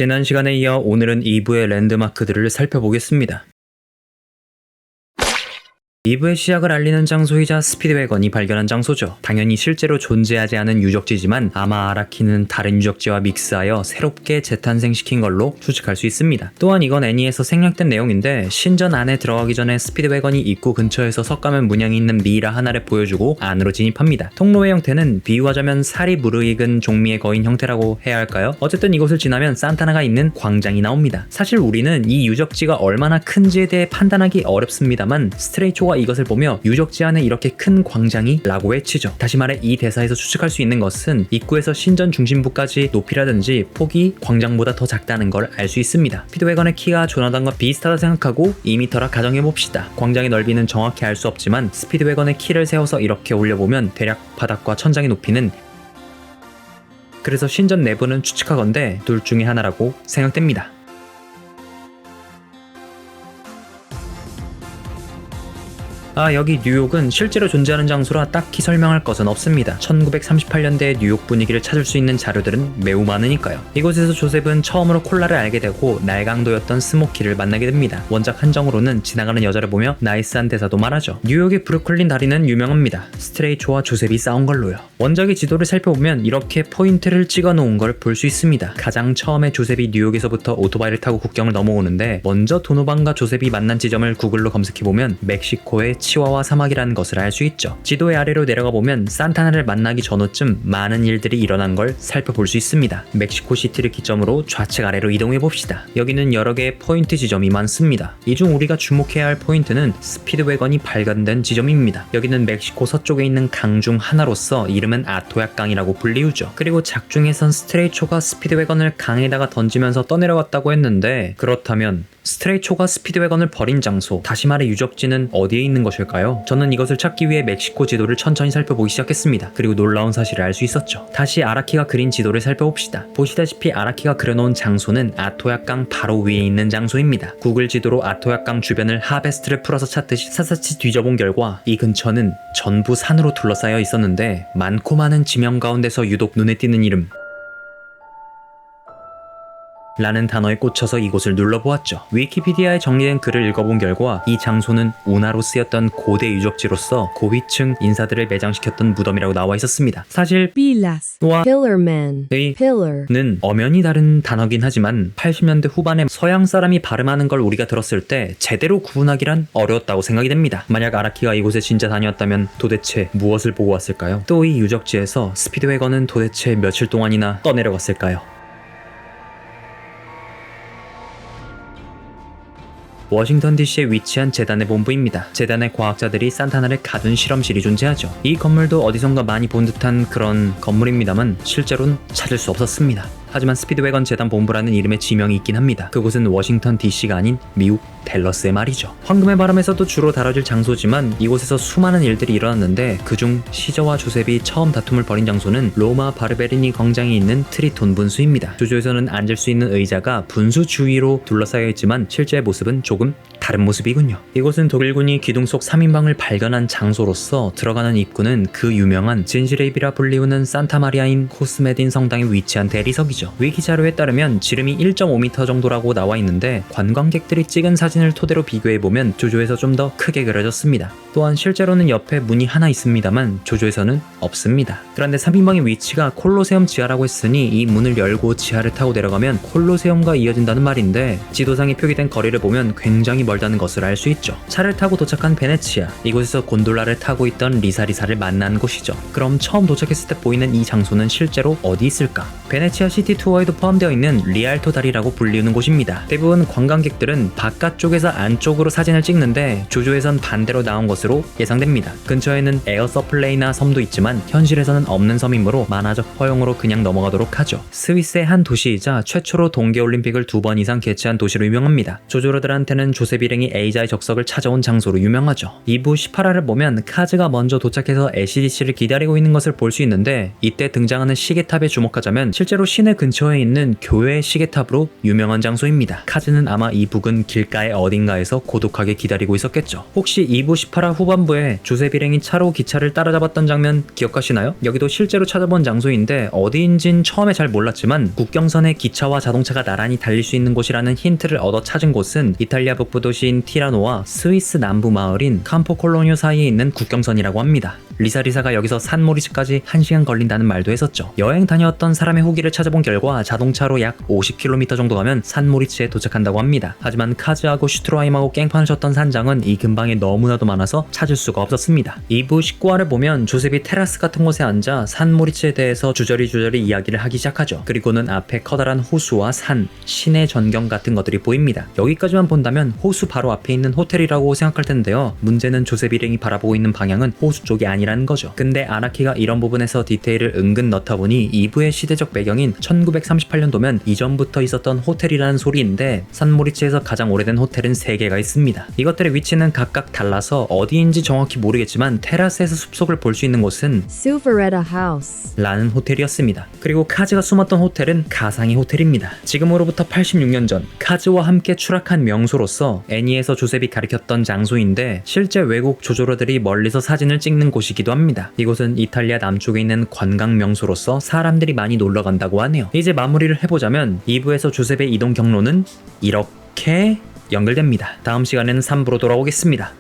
지난 시간에 이어 오늘은 2부의 랜드마크들을 살펴보겠습니다. 2부의 시작을 알리는 장소이자 스피드웨건이 발견한 장소죠. 당연히 실제로 존재하지 않은 유적지지만 아마 아라키는 다른 유적지와 믹스하여 새롭게 재탄생시킨 걸로 추측할 수 있습니다. 또한 이건 애니에서 생략된 내용인데 신전 안에 들어가기 전에 스피드웨건이 입구 근처에서 석가면 문양이 있는 미이라 하나를 보여주고 안으로 진입합니다. 통로의 형태는 비유하자면 살이 무르익은 종미의 거인 형태라고 해야 할까요? 어쨌든 이곳을 지나면 산타나가 있는 광장이 나옵니다. 사실 우리는 이 유적지가 얼마나 큰지에 대해 판단하기 어렵습니다만 스트레이초가 이것을 보며 유적지 안에 이렇게 큰 광장이 라고 외치죠. 다시 말해 이 대사에서 추측할 수 있는 것은 입구에서 신전 중심부까지 높이라든지 폭이 광장보다 더 작다는 걸 알 수 있습니다. 스피드웨건의 키가 조나단과 비슷하다 생각하고 2m라 가정해봅시다. 광장의 넓이는 정확히 알 수 없지만 스피드웨건의 키를 세워서 이렇게 올려보면 대략 바닥과 천장의 높이는 그래서 신전 내부는 추측하건대 둘 중에 하나라고 생각됩니다. 여기 뉴욕은 실제로 존재하는 장소라 딱히 설명할 것은 없습니다. 1938년대의 뉴욕 분위기를 찾을 수 있는 자료들은 매우 많으니까요. 이곳에서 조셉은 처음으로 콜라를 알게 되고 날강도였던 스모키를 만나게 됩니다. 원작 한정으로는 지나가는 여자를 보며 나이스한 대사도 말하죠. 뉴욕의 브루클린 다리는 유명합니다. 스트레이초와 조셉이 싸운 걸로요. 원작의 지도를 살펴보면 이렇게 포인트를 찍어 놓은 걸 볼 수 있습니다. 가장 처음에 조셉이 뉴욕에서부터 오토바이를 타고 국경을 넘어오는데 먼저 도노반과 조셉이 만난 지점을 구글로 검색해보면 멕시코의 치와와 사막이라는 것을 알 수 있죠. 지도의 아래로 내려가 보면 산타나를 만나기 전후쯤 많은 일들이 일어난 걸 살펴볼 수 있습니다. 멕시코 시티를 기점으로 좌측 아래로 이동해 봅시다. 여기는 여러 개의 포인트 지점이 많습니다. 이 중 우리가 주목해야 할 포인트는 스피드웨건이 발견된 지점입니다. 여기는 멕시코 서쪽에 있는 강 중 하나로서 이름은 아토약강이라고 불리우죠. 그리고 작중에선 스트레이초가 스피드웨건을 강에다가 던지면서 떠내려갔다고 했는데 그렇다면 스트레이초가 스피드웨건을 버린 장소, 다시 말해 유적지는 어디에 있는 것일까요? 저는 이것을 찾기 위해 멕시코 지도를 천천히 살펴보기 시작했습니다. 그리고 놀라운 사실을 알 수 있었죠. 다시 아라키가 그린 지도를 살펴봅시다. 보시다시피 아라키가 그려놓은 장소는 아토약강 바로 위에 있는 장소입니다. 구글 지도로 아토약강 주변을 하베스트를 풀어서 찾듯이 샅샅이 뒤져본 결과 이 근처는 전부 산으로 둘러싸여 있었는데 많고 많은 지명 가운데서 유독 눈에 띄는 이름 라는 단어에 꽂혀서 이곳을 눌러보았죠. 위키피디아에 정리된 글을 읽어본 결과 이 장소는 운하로 쓰였던 고대 유적지로서 고위층 인사들을 매장시켰던 무덤이라고 나와 있었습니다. 사실 Pilas와 Pillar는 엄연히 다른 단어긴 하지만 80년대 후반에 서양 사람이 발음하는 걸 우리가 들었을 때 제대로 구분하기란 어려웠다고 생각이 됩니다. 만약 아라키가 이곳에 진짜 다녀왔다면 도대체 무엇을 보고 왔을까요? 또 이 유적지에서 스피드웨건은 도대체 며칠 동안이나 떠내려갔을까요? 워싱턴 DC에 위치한 재단의 본부입니다. 재단의 과학자들이 산타나를 가둔 실험실이 존재하죠. 이 건물도 어디선가 많이 본 듯한 그런 건물입니다만 실제로는 찾을 수 없었습니다. 하지만 스피드웨건 재단 본부라는 이름의 지명이 있긴 합니다. 그곳은 워싱턴 DC가 아닌 미국 댈러스의 말이죠. 황금의 바람에서도 주로 다뤄질 장소지만 이곳에서 수많은 일들이 일어났는데 그중 시저와 조셉이 처음 다툼을 벌인 장소는 로마 바르베리니 광장에 있는 트리톤 분수입니다. 조조에서는 앉을 수 있는 의자가 분수 주위로 둘러싸여 있지만 실제의 모습은 조금 다른 모습이군요. 이곳은 독일군이 기둥 속 3인방을 발견한 장소로서 들어가는 입구는 그 유명한 진실의 입이라 불리우는 산타마리아인 코스메딘 성당에 위치한 대리석이죠. 위키 자료에 따르면 지름이 1.5m 정도라고 나와 있는데 관광객들이 찍은 사진을 토대로 비교해보면 조조에서 좀 더 크게 그려졌습니다. 또한 실제로는 옆에 문이 하나 있습니다만 조조에서는 없습니다. 그런데 3인방의 위치가 콜로세움 지하라고 했으니 이 문을 열고 지하를 타고 내려가면 콜로세움과 이어진다는 말인데 지도상에 표기된 거리를 보면 굉장히 멀다는 것을 알 수 있죠. 차를 타고 도착한 베네치아, 이곳에서 곤돌라를 타고 있던 리사를 만난 곳이죠. 그럼 처음 도착했을 때 보이는 이 장소는 실제로 어디 있을까? 베네치아 시티 투어에도 포함되어 있는 리알토 다리라고 불리우는 곳입니다. 대부분 관광객들은 바깥쪽에서 안쪽으로 사진을 찍는데 조조에선 반대로 나온 것으로 예상됩니다. 근처에는 에어 서플레이나 섬도 있지만 현실에서는 없는 섬이므로 만화적 허용으로 그냥 넘어가도록 하죠. 스위스의 한 도시이자 최초로 동계올림픽을 2번 이상 개최한 도시로 유명합니다. 조조러들한테는 조셉 일행이 에이자의 적석을 찾아온 장소로 유명하죠. 2부 18화를 보면 카즈가 먼저 도착해서 SDC를 기다리고 있는 것을 볼 수 있는데 이때 등장하는 시계탑에 주목하자면 실제로 시내 근처에 있는 교회 시계탑으로 유명한 장소입니다. 카즈는 아마 이 부근 길가의 어딘가에서 고독하게 기다리고 있었겠죠. 혹시 2부 18화 영화 후반부에 조셉 일행이 차로 기차를 따라잡았던 장면 기억하시나요? 여기도 실제로 찾아본 장소인데 어디인진 처음에 잘 몰랐지만 국경선에 기차와 자동차가 나란히 달릴 수 있는 곳이라는 힌트를 얻어 찾은 곳은 이탈리아 북부 도시인 티라노와 스위스 남부 마을인 campocolonio 사이에 있는 국경선이라고 합니다. 리사가 여기서 산모리츠까지 1시간 걸린다는 말도 했었죠. 여행 다녀왔던 사람의 후기를 찾아본 결과 자동차로 약 50km 정도 가면 산모리츠에 도착한다고 합니다. 하지만 카즈하고 슈트로하임하고 깽판을 쳤던 산장은 이 근방에 너무나도 많아서 찾을 수가 없었습니다. 2부 19화를 보면 조셉이 테라스 같은 곳에 앉아 산모리츠에 대해서 주저리 이야기를 하기 시작하죠. 그리고는 앞에 커다란 호수와 산, 시내 전경 같은 것들이 보입니다. 여기까지만 본다면 호수 바로 앞에 있는 호텔이라고 생각할 텐데요. 문제는 조셉 일행이 바라보고 있는 방향은 호수 쪽이 아니라는 거죠. 근데 아라키가 이런 부분에서 디테일을 은근 넣다 보니 2부의 시대적 배경인 1938년도면 이전부터 있었던 호텔이라는 소리인데 산모리츠에서 가장 오래된 호텔은 3개가 있습니다. 이것들의 위치는 각각 달라서 어디인지 정확히 모르겠지만 테라스에서 숲속을 볼 수 있는 곳은 Suvaretta House 라는 호텔이었습니다. 그리고 카즈가 숨었던 호텔은 가상의 호텔입니다. 지금으로부터 86년 전 카즈와 함께 추락한 명소로서 애니에서 조셉이 가리켰던 장소인데 실제 외국 조조러들이 멀리서 사진을 찍는 곳이기도 합니다. 이곳은 이탈리아 남쪽에 있는 관광 명소로서 사람들이 많이 놀러 간다고 하네요. 이제 마무리를 해보자면 2부에서 조셉의 이동 경로는 이렇게 연결됩니다. 다음 시간에는 3부로 돌아오겠습니다.